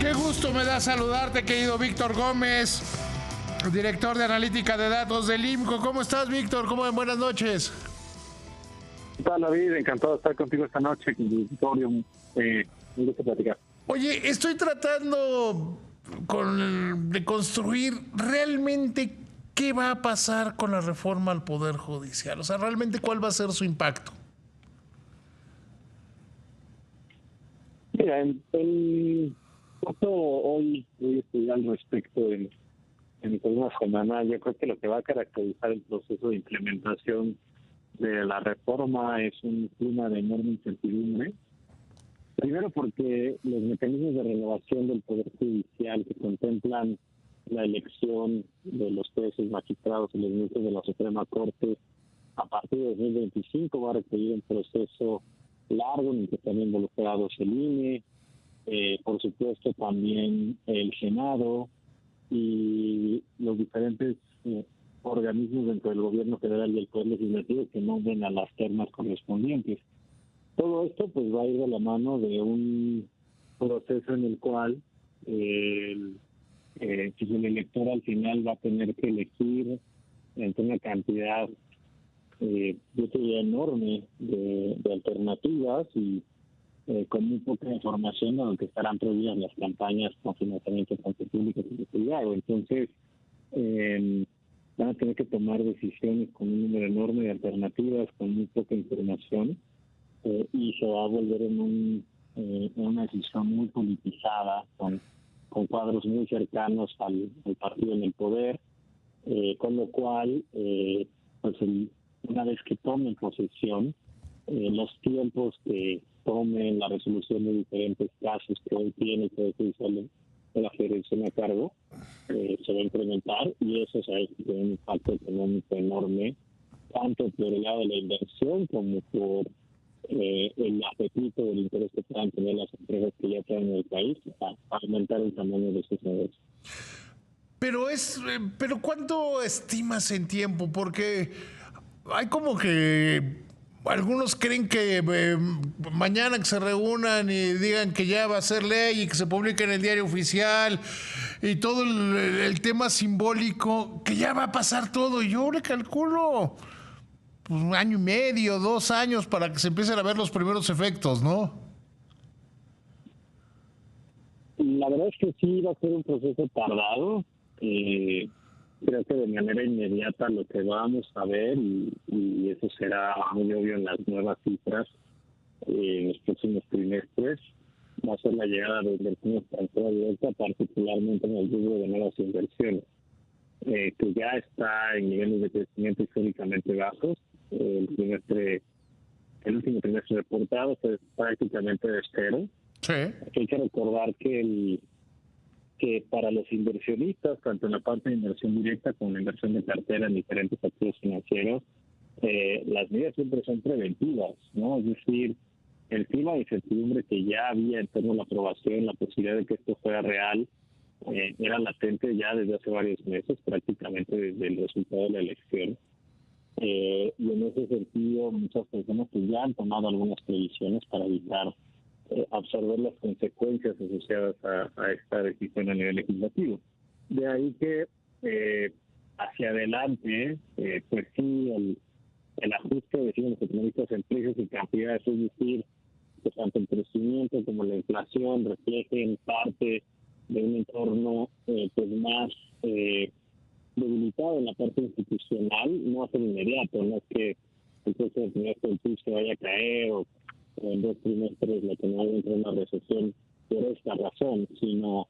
Qué gusto me da saludarte, querido Víctor Gómez, director de analítica de datos del IMCO. ¿Cómo estás, Víctor? Buenas noches. ¿Qué tal, David? Encantado de estar contigo esta noche con el auditorio. Un gusto platicar. Oye, estoy tratando de construir realmente qué va a pasar con la reforma al Poder Judicial. O sea, realmente cuál va a ser su impacto. Mira, justo hoy estoy al respecto en una semana. Yo creo que lo que va a caracterizar el proceso de implementación de la reforma es un clima de enorme incertidumbre. Primero porque los mecanismos de renovación del Poder Judicial que contemplan la elección de los jueces, magistrados y los ministros de la Suprema Corte a partir de 2025 va a requerir un proceso largo en el que están involucrados el INE, por supuesto también el Senado y los diferentes organismos dentro del gobierno federal y el Poder Legislativo que nombren a las ternas correspondientes. Todo esto pues va a ir de la mano de un proceso en el cual el elector al final va a tener que elegir entre una cantidad yo diría enorme de alternativas y con muy poca información donde estarán prohibidas las campañas con financiamiento tanto público como privado. Entonces van a tener que tomar decisiones con un número enorme de alternativas, con muy poca información. Y se va a volver en una decisión muy politizada, con cuadros muy cercanos al partido en el poder, con lo cual, una vez que tomen posesión, los tiempos que tomen la resolución de diferentes casos que hoy tiene el Poder Judicial de la Federación a cargo, se va a incrementar y eso se va a tener un impacto económico enorme, tanto por el lado de la inversión como por el apetito del interés que puedan tener las empresas que ya están en el país para aumentar el tamaño de sus negocios. Pero ¿cuánto estimas en tiempo? Porque hay como que algunos creen que mañana que se reúnan y digan que ya va a ser ley y que se publique en el diario oficial y todo el tema simbólico, que ya va a pasar todo. Y yo le calculo pues, 1 año y medio, 2 años para que se empiecen a ver los primeros efectos, ¿no? La verdad es que sí va a ser un proceso tardado. Creo que de manera inmediata lo que vamos a ver, y eso será muy obvio en las nuevas cifras en los próximos trimestres, va a ser la llegada de inversión extranjera directa, particularmente en el rubro de nuevas inversiones, que ya está en niveles de crecimiento históricamente bajos. El último trimestre reportado fue prácticamente de cero. Sí. Hay que recordar que para los inversionistas, tanto en la parte de inversión directa como en la inversión de cartera en diferentes activos financieros, las medidas siempre son preventivas, ¿no? Es decir, el clima de incertidumbre que ya había en torno a la aprobación, la posibilidad de que esto fuera real, era latente ya desde hace varios meses, prácticamente desde el resultado de la elección. Y en ese sentido, muchas personas que ya han tomado algunas previsiones para evitar absorber las consecuencias asociadas a esta decisión a nivel legislativo. De ahí que hacia adelante, pues sí, el ajuste, decimos los economistas, en precios y cantidades, es decir, que tanto el crecimiento como la inflación reflejen parte de un entorno pues más debilitado en la parte institucional, no va a ser inmediato, no es que el próximo trimestre el PIB se vaya a caer o en 2 trimestres la economía entra en una recesión por esta razón, sino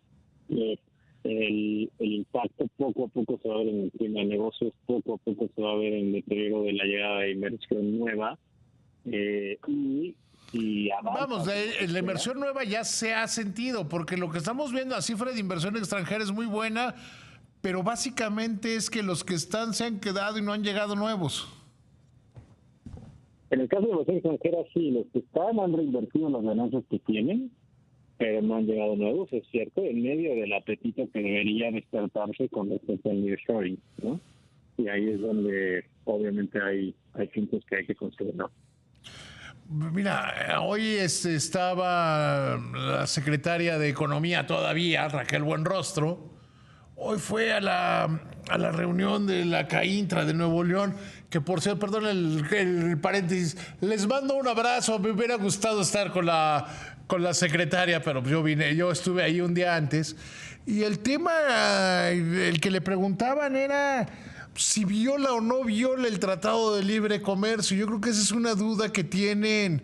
que el impacto poco a poco se va a ver en el clima de negocios, poco a poco se va a ver en el deterioro de la llegada de inversión nueva y avanza. Vamos, la inversión nueva ya se ha sentido, porque lo que estamos viendo, la cifra de inversión extranjera es muy buena, pero básicamente es que los que están se han quedado y no han llegado nuevos. En el caso de los extranjeros, sí, los que están han reinvertido las ganancias que tienen, pero no han llegado nuevos, es cierto, en medio del apetito que debería despertarse con respecto al nearshoring, ¿no? Y ahí es donde obviamente hay puntos que hay que considerar. Mira, hoy estaba la secretaria de Economía todavía, Raquel Buenrostro. Hoy fue a la reunión de la CAINTRA de Nuevo León, que por cierto, perdón el paréntesis, les mando un abrazo, me hubiera gustado estar con la secretaria, pero yo estuve ahí un día antes, y el tema, el que le preguntaban era si viola o no viola el Tratado de Libre Comercio. Yo creo que esa es una duda que tienen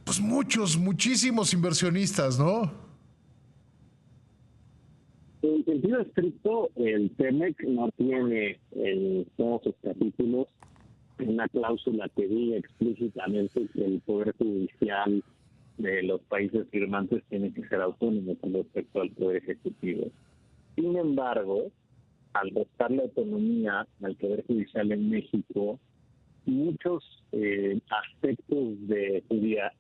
pues muchísimos inversionistas, ¿no? En sentido estricto, el TEMEC no tiene en todos sus capítulos una cláusula que diga explícitamente que el Poder Judicial de los países firmantes tiene que ser autónomo con respecto al Poder Ejecutivo. Sin embargo, al restarle autonomía al Poder Judicial en México, muchos aspectos de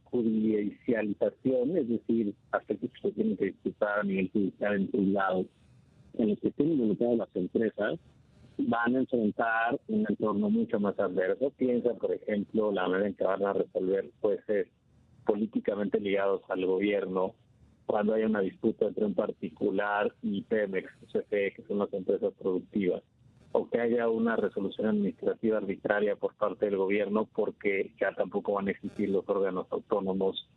judicialización, es decir, aspectos que se tienen que disputar a nivel judicial en todos lados, en los que estén involucradas las empresas, van a enfrentar un entorno mucho más adverso. Piensa, por ejemplo, la manera en que van a resolver jueces políticamente ligados al gobierno cuando haya una disputa entre un particular y Pemex, CFE, que son las empresas productivas, o que haya una resolución administrativa arbitraria por parte del gobierno, porque ya tampoco van a existir los órganos autónomos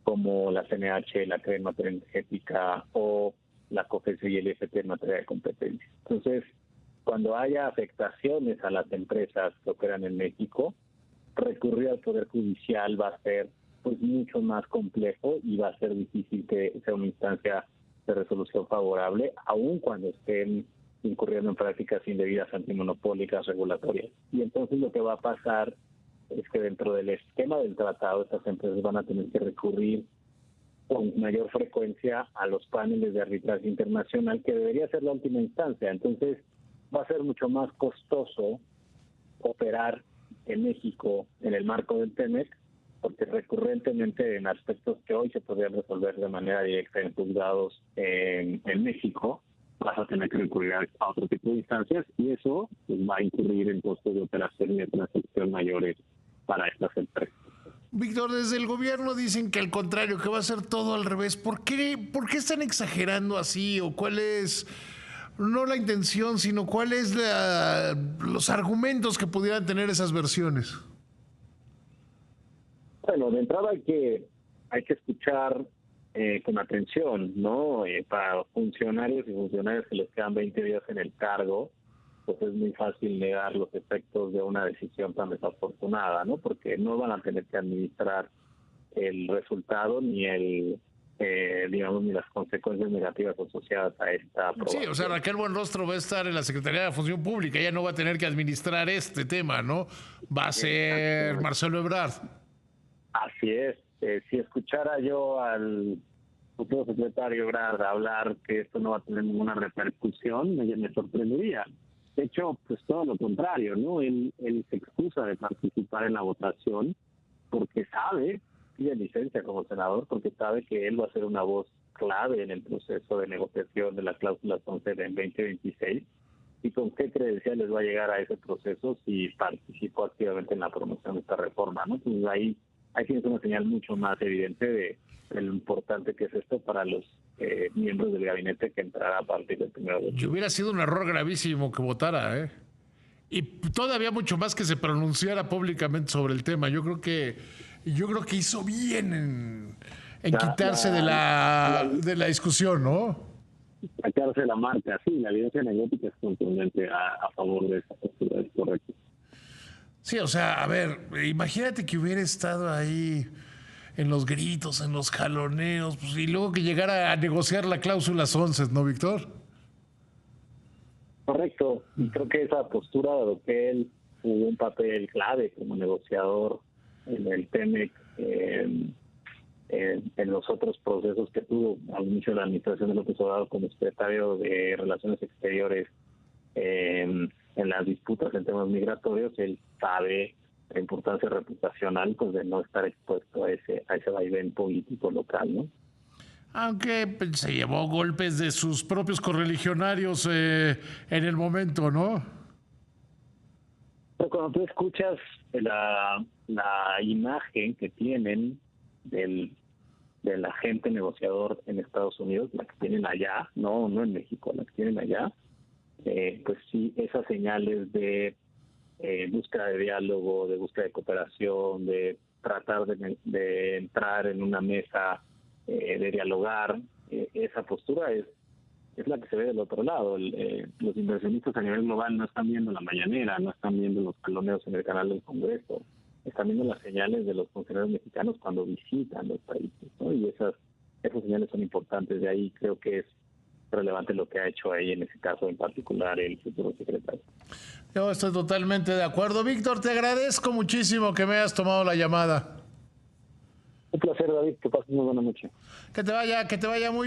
como la CNH, la CRE en materia energética, o la COFESE y el IFT en materia de competencia. Entonces, cuando haya afectaciones a las empresas que operan en México, recurrir al Poder Judicial va a ser pues mucho más complejo y va a ser difícil que sea una instancia de resolución favorable, aun cuando estén incurriendo en prácticas indebidas antimonopólicas regulatorias. Y entonces lo que va a pasar es que dentro del esquema del tratado estas empresas van a tener que recurrir con mayor frecuencia a los paneles de arbitraje internacional, que debería ser la última instancia. Entonces va a ser mucho más costoso operar en México en el marco del TEMEC, porque recurrentemente en aspectos que hoy se podrían resolver de manera directa en juzgados en México, vas a tener que recurrir a otro tipo de instancias, y eso pues, va a incurrir en costos de operación y de transacción mayores para estas empresas. Víctor, desde el gobierno dicen que al contrario, que va a ser todo al revés. ¿Por qué están exagerando así? ¿O cuál es, no la intención, sino cuál es los argumentos que pudieran tener esas versiones? Bueno, de entrada hay que escuchar con atención, ¿no? Para funcionarios y funcionarias que les quedan 20 días en el cargo, pues es muy fácil negar los efectos de una decisión tan desafortunada, ¿no? Porque no van a tener que administrar el resultado ni ni las consecuencias negativas asociadas a esta aprobación. Sí, o sea, Raquel Buenrostro va a estar en la Secretaría de Función Pública, ella no va a tener que administrar este tema, ¿no? Va a ser Marcelo Ebrard. Así es. Si escuchara yo al futuro secretario Ebrard hablar que esto no va a tener ninguna repercusión, me sorprendería. De hecho, pues todo lo contrario, ¿no? Él se excusa de participar en la votación porque sabe, pide licencia como senador, porque sabe que él va a ser una voz clave en el proceso de negociación de la cláusula 11 en 2026. ¿Y con qué credenciales va a llegar a ese proceso si participó activamente en la promoción de esta reforma, ¿no? Entonces ahí tienes una señal mucho más evidente de lo importante que es esto para los miembros del gabinete que entrará a partir del 1 de octubre. Y hubiera sido un error gravísimo que votara, ¿eh? Y todavía mucho más que se pronunciara públicamente sobre el tema. Yo creo que hizo bien en quitarse de la discusión, ¿no? Sacarse la marca, sí, la evidencia anecdótica es contundente a favor de esa postura, es correcto. Sí, o sea, a ver, imagínate que hubiera estado ahí en los gritos, en los jaloneos, pues, y luego que llegara a negociar la cláusula 11, ¿no, Víctor? Correcto, y creo que esa postura de que él jugó un papel clave como negociador en el TEMEC, en los otros procesos que tuvo al inicio de la administración de López Obrador como secretario de Relaciones Exteriores, en las disputas en temas migratorios, él sabe la importancia reputacional pues de no estar expuesto a ese vaivén político local, ¿no? Aunque pues, se llevó golpes de sus propios correligionarios en el momento, ¿no? Pero cuando tú escuchas la imagen que tienen del agente negociador en Estados Unidos, la que tienen allá, no en México, la que tienen allá, pues sí, esas señales de búsqueda de diálogo, de búsqueda de cooperación, de tratar de entrar en una mesa, de dialogar, esa postura es la que se ve del otro lado. Los inversionistas a nivel global no están viendo la mañanera, no están viendo los palomeos en el canal del Congreso, están viendo las señales de los funcionarios mexicanos cuando visitan los países, ¿no? Y esas señales son importantes. De ahí creo que es relevante lo que ha hecho ahí en ese caso en particular el futuro secretario. Yo estoy totalmente de acuerdo. Víctor, te agradezco muchísimo que me hayas tomado la llamada. Un placer, David, que pases muy buena noche. Que te vaya muy